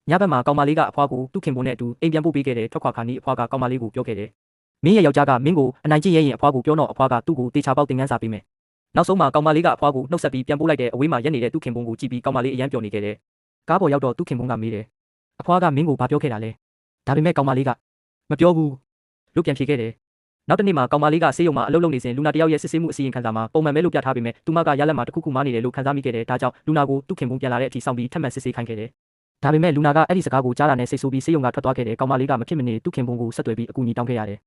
ညဘက်မှာကောင်မလေးကအဖွားကိုသူ့ခင်ပွန်းနဲ့အတူအိမ်ပြန်ပို့ပေးခဲ့တယ်ထွက်ခွာခါနီးအဖွားကကောင်မလေးကိုပြောခဲ့တယ်မင်းရဲ့ယောက်ျားကမင်းကိုအနိုင်ကျင့်ရဲ့ရင်အဖွားကိုပြောတော့အဖွားကသူ့ကိုတေချာပေါက်တင်ငန်းစာပေးမယ်နောက်ဆုံးမှာကောင်မလေးကအဖွားကိုနှုတ်ဆက်ပြီးပြန်ပို့လိုက်တဲ့အဝေးမှာရက်နေတဲ့သူ့ခင်ပွန်းကိုကြည့်ပြီးကောင်မလေးအယမ်းပျော်နေခဲ့တယ်ကားပေါ်ရောက်တော့သူ့ခင်ပွန်းကမေးတယ်အဖွားကမင်းကိုဘာပြောခဲ့တာလဲဒါပေမဲ့ကောင်မလေးကမပြောဘူးလို့ပြန်ဖြေခဲ့တယ်နောက်တစ်နေ့မှာကောင်မလေးကဆေးရုံမှာအလုပ်လုပ်နေစဉ်လူနာတယောက်ရဲ့စစ်ဆေးမှုအစီရင်ခံစာမှာပုံမှန်ပဲလို့ပြထားပေမဲ့သူမကရလက်မှာတစ်ခုခုမားနေတယ်လို့ခံစားမိခဲ့တယ်ဒါကြောင့်လူနာကိုသူ့ခင်ပွန်းပြန်လာတဲ့အထိစောင့်ပြီးထပ်မံစစ်ဆေးခိုင်းခဲ့တယ်ဒါပေမဲ့လူနာကအဲ့ဒီစကားကိုကြားတာနဲ့စိတ်ဆိုးပြီးဆေးရုံကထွက်သွားခဲ့တယ်ကောင်မလေးကမဖြစ်မနေသူ့ခင်ပွန်းကိုဆက်သွယ်ပြီးအကူအညီတောင်းခဲ့ရတယ်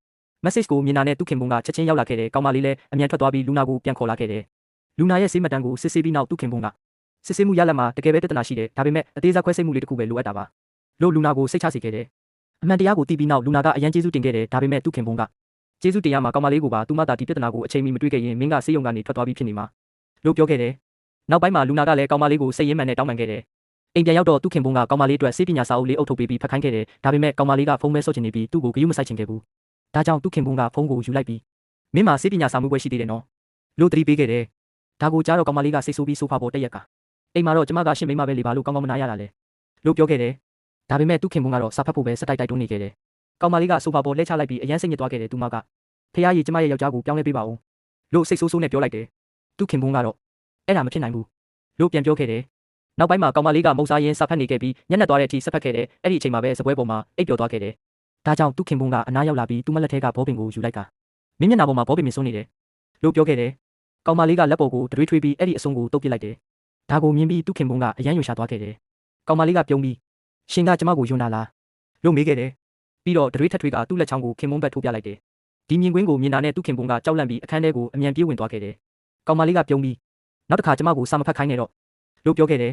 message ကိုမြင်တာနဲ့သူ့ခင်ပွန်းကချက်ချင်းရောက်လာခဲ့တယ်ကောင်မလေးလည်းအမြန်ထွက်သွားပြီးလူနာကိုပြန်ခေါ်လာခဲ့တယ်လူနာရဲ့ဆေးမှတ်တမ်းကိုစစ်ဆေးပြီးနောက်သူ့ခင်ပွန်းကစစ်ဆေးမှုရလက်မှာတကယ်ပဲပြဿနာရှိတယ်ဒါပေမဲ့အသေးစားခွဲစိတ်မှုလေးတစ်ခုပဲလိုအပ်တာပါလို့လူနာကိုစိတ်ချစေခဲ့တယ်အမှန်တရားကိုသိပြီးနောက်လူနာကအရန်ကျေးဇူးတင်ခဲ့တယ်ဒါပေမဲ့သူ့ခင်ပွန်းကကျေးဇူးတင်ရမှာကောင်မလေးကိုပါသူမသာဒီပြဿနာကိုအချိန်မီမတွေ့ခဲ့ရင်မင်းကဆေးရုံကနေထွက်သွားပြီးဖြစ်နေမှာလို့ပြောခဲ့တယ်နောက်ပိုင်းမှာလူနာကလည်းကောင်မလေးကိုစိတ်ရင်းမှန်နဲ့တောင်းပန်ခဲ့တယ်အိမ်ပြန်ရောက်တော့သူ့ခင်ပွန်းကကောင်မလေးအတွက်ဆေးပညာစာအုပ်လေးအုပ်ထုတ်ပေးပြီးဖတ်ခိုင်းခဲ့တယ်ဒါပေမဲ့ကောင်မလေးကဖုန်းမဲဆော့ချင်နေပြီးသူ့ကိုဂရုမစိုက်ချင်ခဲ့ဘူးဒါကြောင့်သူ့ခင်ပွန်းကဖုန်းကိုယူလိုက်ပြီးမင်းမှာဆေးပညာစာမှုပွဲရှိသေးတယ်နော်လို့သတိပေးခဲ့တယ်ဒါကိုကြားတော့ကောင်မလေးကစိတ်ဆိုးပြီးဆိုဖာပေါ်တက်ရက်ကအိမ်မှာတော့ကျမကရှင့်မိမပဲလေပါလို့ကောင်းကောင်းမနာရတာလေလို့ပြောခဲ့တယ်ဒါပေမဲ့သူ့ခင်ပွန်းကတော့စာဖတ်ဖို့ပဲစက်တိုက်တွန်းနေခဲ့တယ်ကောင်မလေးကဆိုဖာပေါ်လှည့်ချလိုက်ပြီးအရန်စိတ်ညစ်သွားခဲ့တယ်သူမကဖះကြီးကျမရဲ့ယောက်ျားကိုပြောင်းလဲပေးပါဦးလို့စိတ်ဆိုးဆိုးနဲ့ပြောလိုက်တယ်သူ့ခင်ပွန်းကတော့အဲ့ဒါမဖြစ်နိုင်ဘူးလို့ပြန်ပြောခဲ့တယ်နောက်ပိုင်းမှာကောင်မလေးကမုံစားရင်စာဖတ်နေခဲ့ပြီးညက်နက်သွားတဲ့အထိစက်ဖတ်ခဲ့တယ်အဲ့ဒီအချိန်မှာပဲစပွဲပေါ်မှာအိပ်ပျော်သွားခဲ့တယ်ဒါကြောင့်သူ့ခင်ပွန်းကအနားရောက်လာပြီးသူ့မလက်ထဲကဘောပင်ကိုယူလိုက်ကမင်းမျက်နှာပေါ်မှာဘောပင်မြင်စွန်းနေတယ်လို့ပြောခဲ့တယ်ကောင်မလေးကလက်ပေါ်ကိုတွေးထွေးပြီးအဲ့ဒီအစုံကိုတုပ်ပစ်လိုက်တယ်ဒါကိုမြင်ပြီးသူ့ခင်ပွန်းကအရန်ယူရှာသွားခဲ့တယ်ကောင်မလေးကပြုံးပြီးရှင်ကကျမကိုယွန်းလာလားလို့မေးခဲ့တယ်ပြီးတော့တွေးထက်ထွေးကသူ့လက်ချောင်းကိုခင်ပွန်းဘက်ထိုးပြလိုက်တယ်ဒီမြင်ကွင်းကိုမြင်တာနဲ့သူ့ခင်ပွန်းကကြောက်လန့်ပြီးအခန်းထဲကိုအမြန်ပြေးဝင်သွားခဲ့တယ်ကောင်မလေးကပြုံးပြီးနောက်တစ်ခါကျမကိုစာမဖတ်ခိုင်းနဲ့တော့လို့ပြောခဲ့တယ်